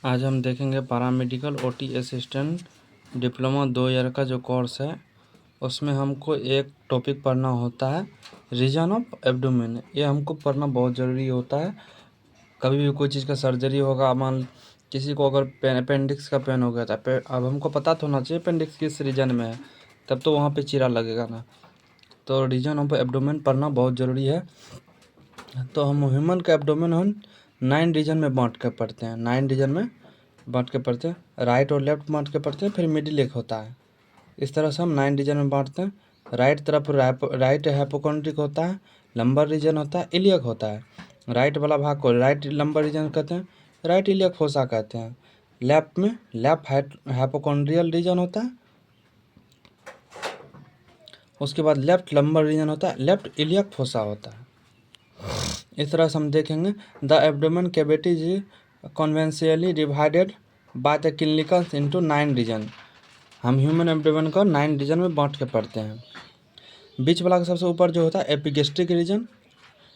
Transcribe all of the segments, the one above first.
आज हम देखेंगे paramedical OT assistant diploma 2 year का जो कोर्स है उसमें हमको एक टॉपिक पढ़ना होता है रीजन ऑफ एब्डोमेन। ये हमको पढ़ना बहुत ज़रूरी होता है। कभी भी कोई चीज़ का सर्जरी होगा, मान किसी को अगर अपेंडिक्स का पेन हो गया था, अब हमको पता तो होना चाहिए अपेंडिक्स किस रीजन में है, तब तो वहाँ पे चीरा लगेगा ना। तो रीजन ऑफ एब्डोमेन पढ़ना बहुत ज़रूरी है। तो हम ह्यूमन का एब्डोमेन हम 9 रीजन में बांट कर पढ़ते हैं। 9 रीजन में बांट के पढ़ते हैं, राइट और लेफ्ट बांट के पढ़ते हैं, फिर मिडिल एक होता है। इस तरह से हम 9 रीजन में बांटते हैं। राइट तरफ राइट हाइपोकोंड्रिक होता है, लंबर रीजन होता है, इलियक होता है। राइट वाला भाग को राइट लंबर रीजन कहते हैं, राइट इलियक फोसा कहते हैं। लेफ्ट में लेफ्ट हाइपोकोंड्रियल रीजन होता है, उसके बाद लेफ्ट लंबर रीजन होता है, लेफ्ट इलियक फोसा होता है। इस तरह से हम देखेंगे the abdomen cavity is conventionally divided by the clinicals into 9 region. हम ह्यूमन एब्डोमेन को 9 रीजन में बांट के पढ़ते हैं। बीच वाला का सबसे ऊपर जो होता है एपिगेस्ट्रिक रीजन,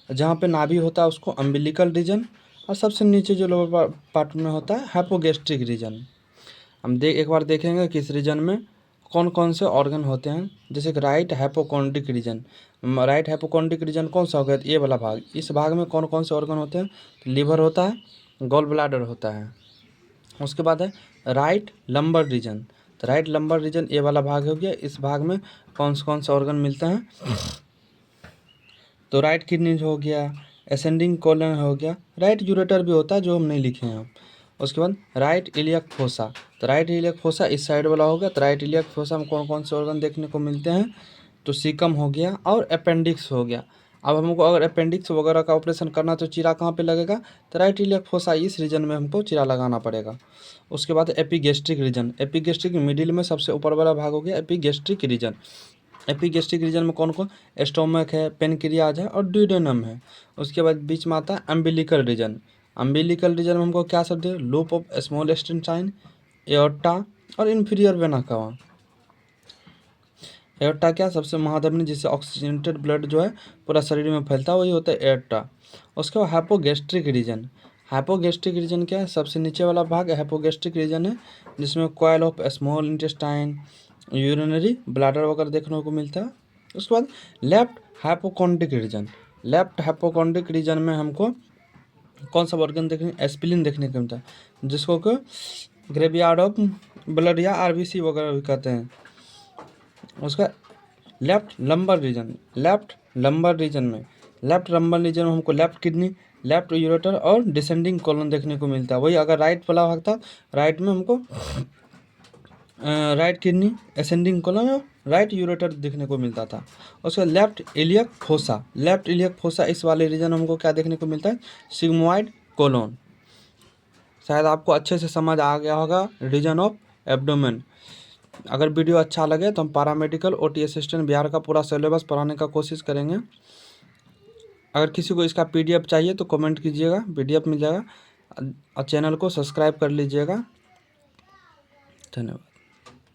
जहाँ पे नाभि होता है उसको अम्बिलिकल रीजन, और सबसे नीचे जो लोअर पार्ट में होता है हाइपोगेस्ट्रिक रीजन। हम एक बार देखेंगे कि इस रीजन में कौन कौन से ऑर्गन होते हैं। जैसे कि राइट हाइपोकोंड्रिक रीजन, राइट हाइपोकोंड्रिक रीजन कौन सा हो गया, ये वाला भाग। इस भाग में कौन कौन से ऑर्गन होते हैं, लीवर होता है, गॉल ब्लैडर होता है। उसके बाद है राइट लंबर रीजन, तो राइट लंबर रीजन ये वाला भाग हो गया। इस भाग में कौन से ऑर्गन मिलते हैं, तो राइट किडनी हो गया, असेंडिंग कोलन हो गया, राइट यूरेटर भी होता है जो हम नहीं लिखे हैं। उसके बाद राइट इलियक फोसा, तो राइट इलियक फोसा इस साइड वाला हो गया। तो राइट इलियक फोसा में कौन कौन से ऑर्गन देखने को मिलते हैं, तो सीकम हो गया और अपेंडिक्स हो गया। अब हमको अगर अपेंडिक्स वगैरह का ऑपरेशन करना तो चीरा कहाँ पे लगेगा, तो राइट इलियक फोसा इस रीजन में हमको चीरा लगाना पड़ेगा। उसके बाद एपिगेस्ट्रिक रीजन, एपिगेस्ट्रिक मिडिल में सबसे ऊपर वाला भाग हो गया एपिगेस्ट्रिक रीजन। एपिगेस्ट्रिक रीजन में कौन कौन, स्टोमक है, पेनक्रियाज है और ड्यूडेनम है। उसके बाद बीच में आता है अम्बिलिकल रीजन। अम्बिलिकल रीजन में हमको क्या शब्द है, loop of small intestine, aorta और इन्फीरियर वेना कवा। एओर्टा क्या, सबसे महाधमनी जिससे ऑक्सीजनेटेड ब्लड जो है पूरा शरीर में फैलता है, वही होता है एओर्टा। उसके बाद हाइपोगेस्ट्रिक रीजन, हाइपोगेस्ट्रिक रीजन क्या है, सबसे नीचे वाला भाग हाइपोगेस्ट्रिक रीजन है, जिसमें coil of small intestine, urinary bladder वगैरह देखने को मिलता है। उसके बाद लेफ्ट हाइपोकोंड्रिक रीजन, लेफ्ट हाइपोकोंड्रिक रीजन में हमको कौन सा ऑर्गन देखने, एस्पिलिन देखने को मिलता है, जिसको कि ग्रेवयार्ड ऑफ ब्लड या आरबीसी वगैरह भी कहते हैं। उसका left lumbar region, left lumbar region में हमको लेफ्ट किडनी, लेफ्ट यूरेटर और डिसेंडिंग कॉलन देखने को मिलता है। वही अगर राइट वाला भाग था, राइट में हमको राइट किडनी, असेंडिंग कॉलन और राइट यूरेटर देखने को मिलता था। उसके left iliac fossa, left iliac fossa इस वाले रीजन हमको क्या देखने को मिलता है, सिग्मोइड कोलोन। शायद आपको अच्छे से समझ आ गया होगा रीजन ऑफ एब्डोमेन। अगर वीडियो अच्छा लगे तो हम पैरामेडिकल ओटी असिस्टेंट बिहार का पूरा सिलेबस पढ़ाने का कोशिश करेंगे। अगर किसी को इसका पीडीएफ चाहिए तो कमेंट कीजिएगा, पीडीएफ मिल जाएगा। और चैनल को सब्सक्राइब कर लीजिएगा। धन्यवाद।